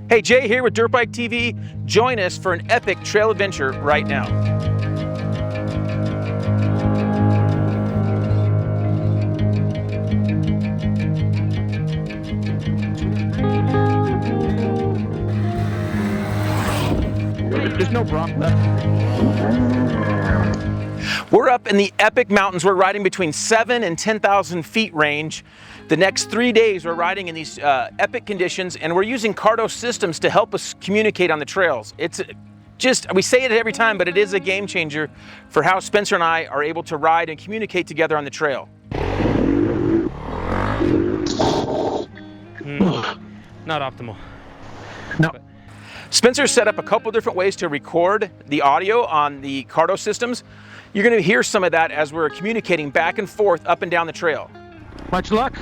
Hey, Jay here with Dirt Bike TV. Join us for an epic trail adventure right now. There's no rock left. We're up in the epic mountains. We're riding between 7,000 and 10,000 feet range. The next 3 days we're riding in these epic conditions, and we're using Cardo systems to help us communicate on the trails. It's just, we say it every time, but it is a game changer for how Spencer and I are able to ride and communicate together on the trail. Not optimal. No. Spencer set up a couple different ways to record the audio on the Cardo systems. You're going to hear some of that as we're communicating back and forth up and down the trail. Much luck.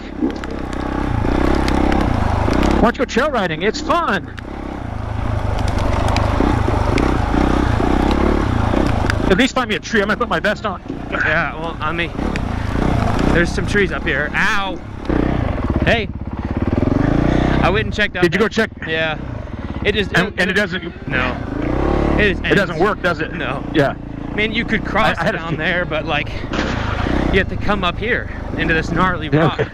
Why don't you go trail riding? It's fun. At least find me a tree. I'm gonna put my vest on. Yeah, well, on me. There's some trees up here. Ow! Hey! I went and checked out. Did you go check? Yeah. It just... And it doesn't... No. It doesn't work, does it? No. Yeah. I mean, you could cross down there, but like, you have to come up here into this gnarly rock. Okay.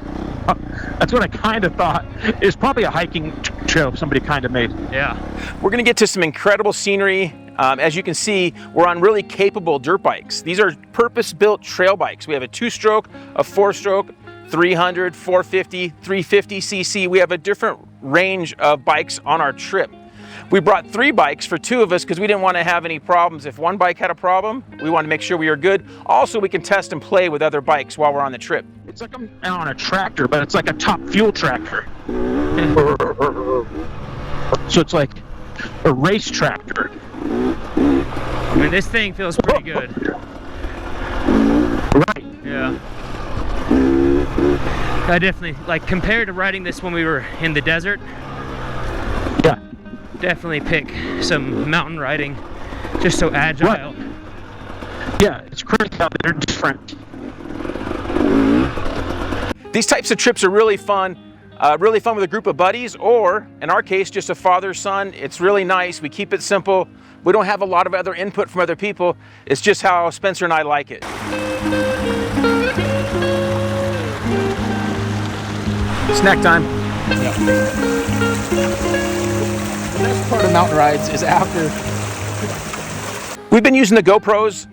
That's what I kind of thought. It's probably a hiking trail somebody kind of made. Yeah. We're going to get to some incredible scenery. As you can see, we're on really capable dirt bikes. These are purpose-built trail bikes. We have a 2-stroke, a 4-stroke, 300, 450, 350 cc. We have a different range of bikes on our trip. We brought 3 bikes for 2 of us because we didn't want to have any problems. If one bike had a problem, we wanted to make sure we were good. Also, we can test and play with other bikes while we're on the trip. It's like I'm on a tractor, but it's like a top fuel tractor. So it's like a race tractor. I mean, this thing feels pretty good. Right. Yeah. I definitely, like, compared to riding this when we were in the desert, Yeah. definitely pick some mountain riding, just so agile. Right. Yeah, it's crazy how they're different. These types of trips are really fun with a group of buddies, or in our case, just a father-son. It's really nice. We keep it simple. We don't have a lot of other input from other people. It's just how Spencer and I like it. Snack time. Yeah. The best part of mountain rides is after. We've been using the GoPros,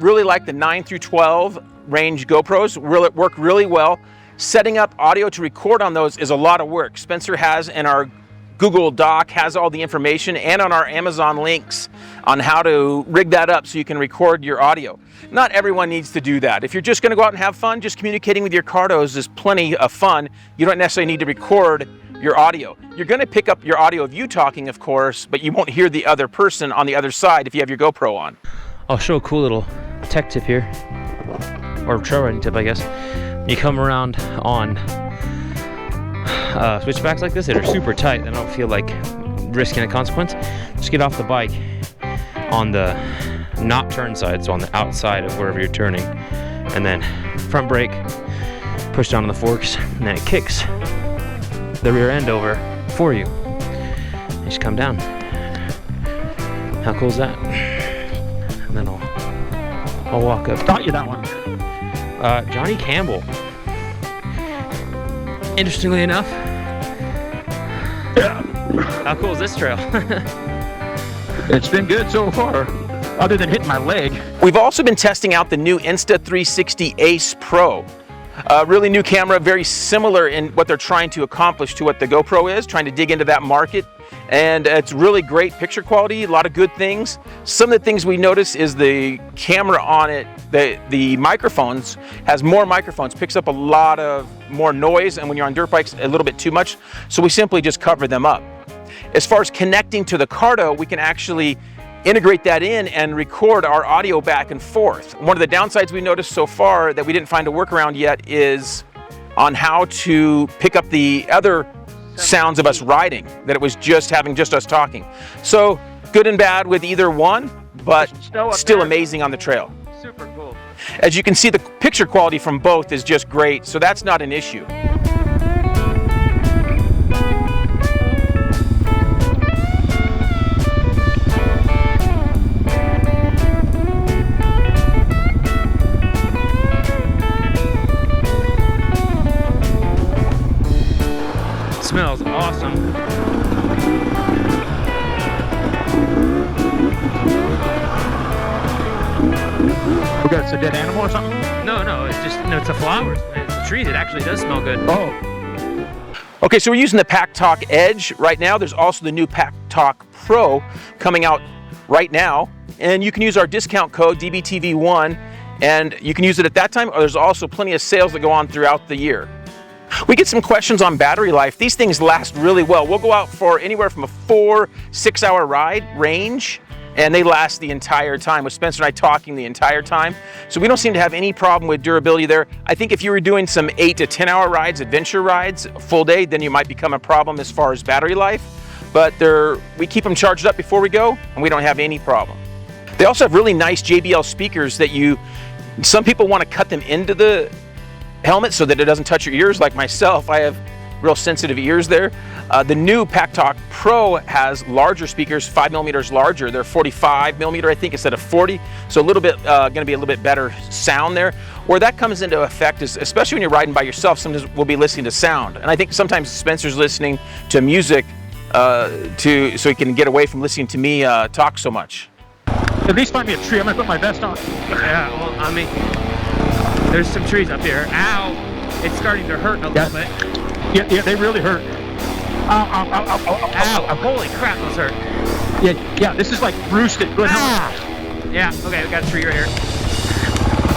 really like the 9 through 12 range GoPros, work really well. Setting up audio to record on those is a lot of work. Spencer has in our Google Doc has all the information, and on our Amazon links on how to rig that up so you can record your audio. Not everyone needs to do that. If you're just going to go out and have fun, just communicating with your Cardos is plenty of fun. You don't necessarily need to record your audio. You're going to pick up your audio of you talking, of course, but you won't hear the other person on the other side if you have your GoPro on. I'll show a cool little tech tip here, or trail riding tip, I guess. You come around on switchbacks like this that are super tight and I don't feel like risking a consequence. Just get off the bike on the not turn side, so on the outside of wherever you're turning, and then front brake, push down on the forks, and then it kicks the rear end over for you. You just come down. How cool is that? And then I'll walk up. Taught you that one. Johnny Campbell. Interestingly enough. Yeah. How cool is this trail? It's been good so far, other than hitting my leg. We've also been testing out the new Insta360 Ace Pro. Really new camera, very similar in what they're trying to accomplish to what the GoPro is, trying to dig into that market. And it's really great picture quality, a lot of good things. Some of the things we notice is the camera on it, the microphones, has more microphones, picks up a lot of more noise, and when you're on dirt bikes, a little bit too much. So we simply just cover them up. As far as connecting to the Cardo, we can actually integrate that in and record our audio back and forth. One of the downsides we noticed so far that we didn't find a workaround yet is on how to pick up the other sounds of us riding, that it was just having just us talking. So good and bad with either one, but still amazing on the trail. Super cool. As you can see, the picture quality from both is just great, so that's not an issue. a dead animal or something? No, it's just, no, it's the flowers. It's the trees. It actually does smell good. Oh, Okay, so we're using the Pack Talk Edge right now. There's also the new Pack Talk Pro coming out right now. And you can use our discount code DBTV1, and you can use it at that time, or there's also plenty of sales that go on throughout the year. We get some questions on battery life. These things last really well. We'll go out for anywhere from a 4-6 hour ride range, and they last the entire time, with Spencer and I talking the entire time. So we don't seem to have any problem with durability there. I think if you were doing some 8 to 10 hour rides, adventure rides, full day, then you might become a problem as far as battery life. But we keep them charged up before we go, and we don't have any problem. They also have really nice JBL speakers that some people want to cut them into the helmet so that it doesn't touch your ears. Like myself, I have real sensitive ears there. The new Pack Talk Pro has larger speakers, 5 millimeters larger. They're 45 millimeter, I think, instead of 40. So a little bit, going to be a little bit better sound there. Where that comes into effect is, especially when you're riding by yourself, sometimes we'll be listening to sound. And I think sometimes Spencer's listening to music so he can get away from listening to me talk so much. at least find me a tree. I'm gonna put my vest on. Yeah, well, I mean, there's some trees up here. Ow! It's starting to hurt a little bit. Yeah, they really hurt. Ow! Holy crap, those hurt. Yeah, this is like roosted. Good. Yeah, okay, we got a tree right here.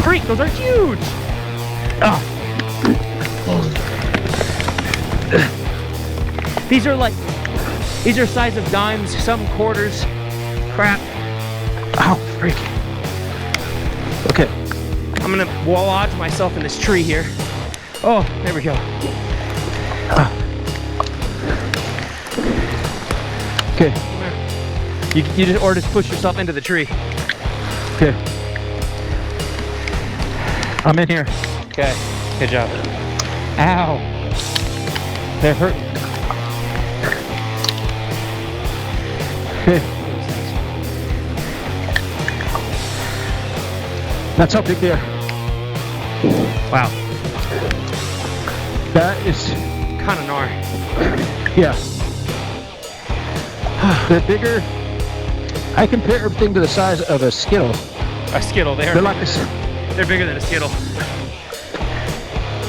Freak, those are huge! These are size of dimes, some quarters. Crap. Ow, freak. Okay. I'm gonna lodge myself in this tree here. Oh, there we go. Okay. You just push yourself into the tree. Okay. I'm in here. Okay, good job. Ow. That hurt. Okay. That's how big they are. Wow. That is Kind of gnar. yeah. They're bigger. I compare everything to the size of a Skittle. A Skittle, They're like this. They're bigger than a Skittle.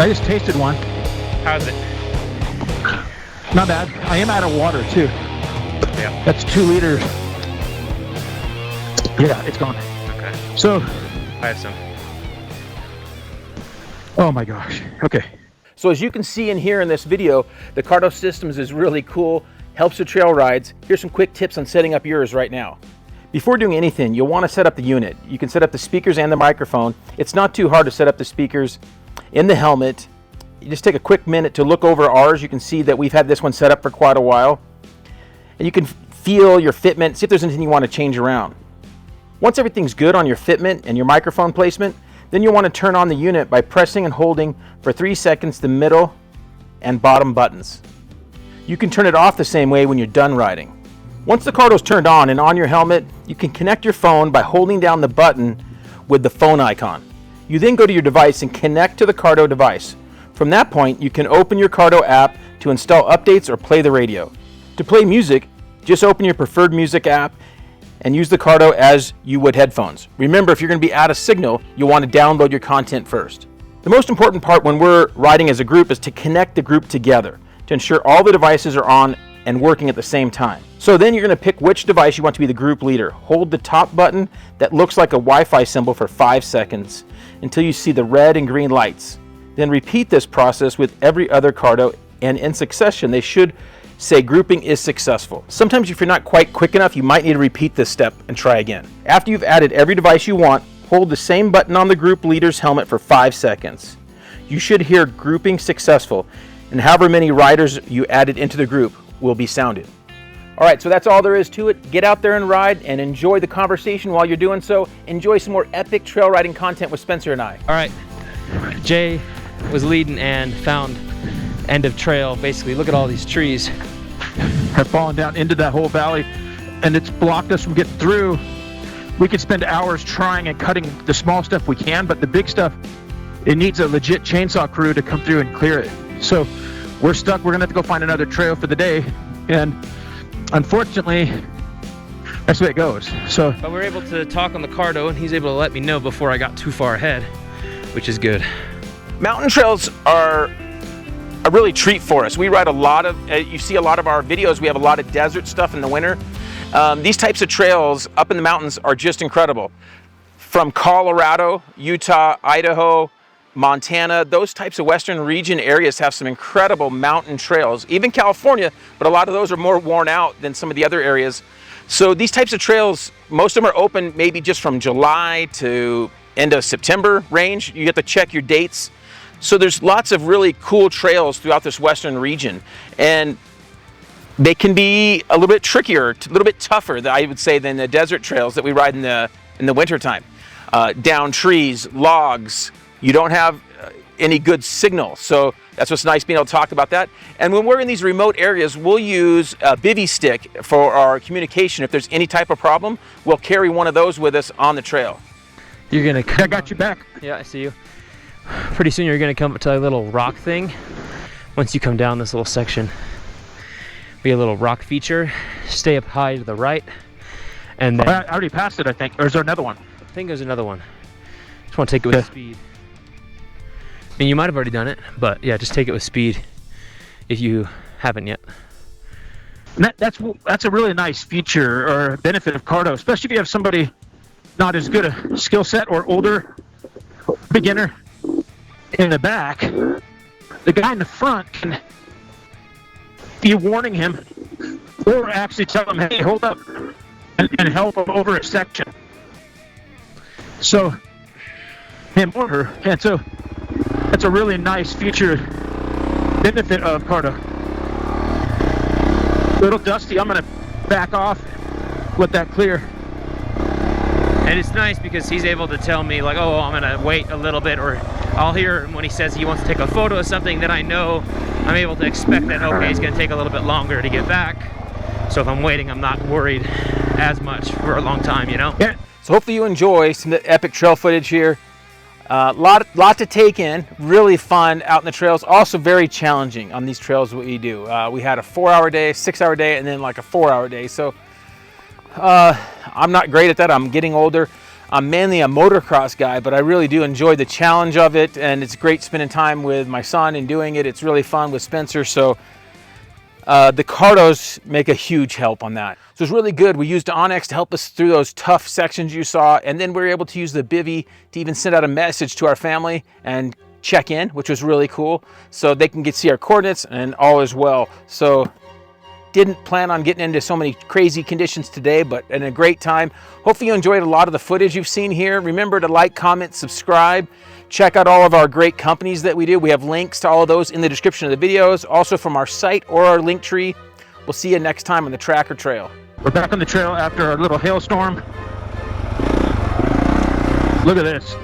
I just tasted one. How's it? Not bad. I am out of water too. Yeah. That's 2 liters. Yeah, it's gone. Okay. So, I have some. oh my gosh. Okay. So as you can see and hear in this video, the Cardo Systems is really cool, helps with trail rides. Here's some quick tips on setting up yours right now. Before doing anything, you'll want to set up the unit. You can set up the speakers and the microphone. It's not too hard to set up the speakers in the helmet. You just take a quick minute to look over ours. You can see that we've had this one set up for quite a while. And you can feel your fitment, see if there's anything you want to change around. Once everything's good on your fitment and your microphone placement, then you'll want to turn on the unit by pressing and holding for 3 seconds the middle and bottom buttons. You can turn it off the same way when you're done riding. Once the Cardo's turned on and on your helmet, you can connect your phone by holding down the button with the phone icon. You then go to your device and connect to the Cardo device. From that point, you can open your Cardo app to install updates or play the radio. To play music, just open your preferred music app and use the Cardo as you would headphones. Remember, if you're going to be out of signal, you'll want to download your content first. The most important part when we're riding as a group is to connect the group together to ensure all the devices are on and working at the same time. So then you're going to pick which device you want to be the group leader. Hold the top button that looks like a Wi-Fi symbol for 5 seconds until you see the red and green lights. Then repeat this process with every other Cardo, and in succession they should say grouping is successful. Sometimes if you're not quite quick enough, you might need to repeat this step and try again. After you've added every device you want, hold the same button on the group leader's helmet for 5 seconds. You should hear grouping successful, and however many riders you added into the group will be sounded. All right, so that's all there is to it. Get out there and ride and enjoy the conversation while you're doing so. Enjoy some more epic trail riding content with Spencer and I. All right, Jay was leading and found end of trail. Basically, look at all these trees. Have fallen down into that whole valley, and it's blocked us from getting through. We could spend hours trying and cutting the small stuff we can, but the big stuff, it needs a legit chainsaw crew to come through and clear it. So we're stuck. We're gonna have to go find another trail for the day, and unfortunately that's the way it goes. So, But we're able to talk on the Cardo, and he's able to let me know before I got too far ahead, which is good. Mountain trails are a really treat for us. We ride a lot of, you see a lot of our videos, we have a lot of desert stuff in the winter. These types of trails up in the mountains are just incredible. From Colorado, Utah, Idaho, Montana, those types of western region areas have some incredible mountain trails. Even California, but a lot of those are more worn out than some of the other areas. So these types of trails, most of them are open maybe just from July to end of September range. You have to check your dates. So there's lots of really cool trails throughout this western region, and they can be a little bit trickier, a little bit tougher, I would say, than the desert trails that we ride in the wintertime. Down trees, logs, you don't have any good signal. So that's what's nice being able to talk about that. And when we're in these remote areas, we'll use a bivy stick for our communication. If there's any type of problem, we'll carry one of those with us on the trail. You're gonna come I got you back. Yeah, I see you. Pretty soon you're gonna come up to a little rock thing. Once you come down this little section, be a little rock feature. Stay up high to the right, and then I already passed it, I think. Or is there another one? I think there's another one. Just want to take it with speed. I mean, you might have already done it, but yeah, just take it with speed if you haven't yet. And that's a really nice feature or benefit of Cardo, especially if you have somebody not as good a skill set or older beginner in the back. The guy in the front can be warning him or actually tell him, hey, hold up, and help him over a section. So, him or her. And so, that's a really nice feature benefit of Cardo. A little dusty. I'm going to back off, let that clear. And it's nice because he's able to tell me, like, oh, I'm gonna wait a little bit, or I'll hear him when he says he wants to take a photo of something, that I know I'm able to expect that, okay, it's gonna take a little bit longer to get back. So if I'm waiting, I'm not worried as much for a long time, you know? Yeah. So hopefully you enjoy some epic trail footage here. Lot to take in, really fun out in the trails, also very challenging on these trails what we do. We had a 4-hour day, 6-hour day, and then like a 4-hour day. So I'm not great at that. I'm getting older. I'm mainly a motocross guy, but I really do enjoy the challenge of it, and it's great spending time with my son and doing it. It's really fun with Spencer. So the Cardos make a huge help on that. So it's really good. We used Onyx to help us through those tough sections you saw, and then we were able to use the bivy to even send out a message to our family and check in, which was really cool. So they can see our coordinates and all is well. So didn't plan on getting into so many crazy conditions today, but in a great time. Hopefully you enjoyed a lot of the footage you've seen here. Remember to like, comment, subscribe. Check out all of our great companies that we do. We have links to all of those in the description of the videos, also from our site or our link tree. We'll see you next time on the Tracker Trail. We're back on the trail after our little hailstorm. Look at this.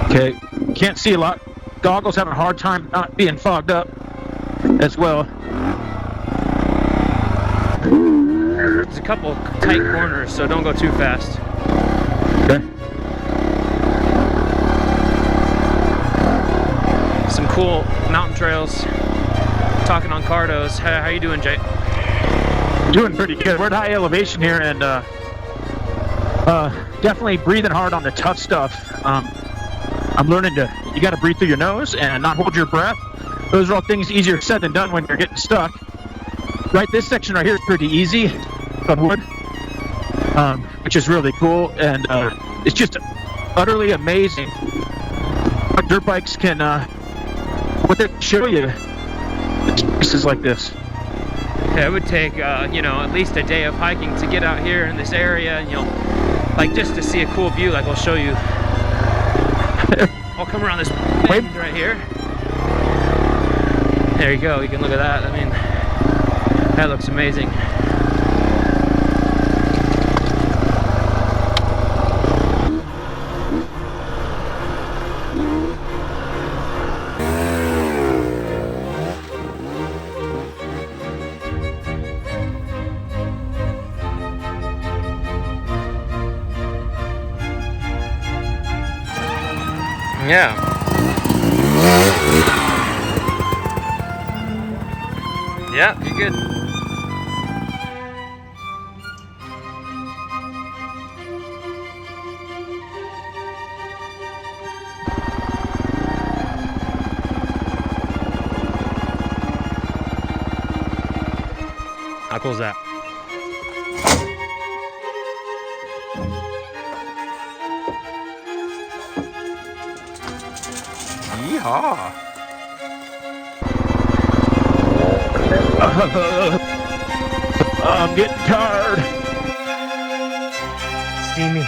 Okay, can't see a lot. Goggles having a hard time not being fogged up as well. There's a couple tight corners, so don't go too fast. Okay. Some cool mountain trails. Talking on Cardos. How you doing, Jay? Doing pretty good. We're at high elevation here, and definitely breathing hard on the tough stuff. I'm learning you got to breathe through your nose and not hold your breath. Those are all things easier said than done when you're getting stuck. Right, this section right here is pretty easy on wood, which is really cool, and it's just utterly amazing what dirt bikes can, what they show you in places like this. Yeah, it would take, you know, at least a day of hiking to get out here in this area, and, you know, like just to see a cool view, like I'll show you. I'll come around this bend right here. There you go, you can look at that. I mean, that looks amazing. Yeah. Yeah, you're good. How cool is that? Yeehaw. I'm getting tired. Steamy.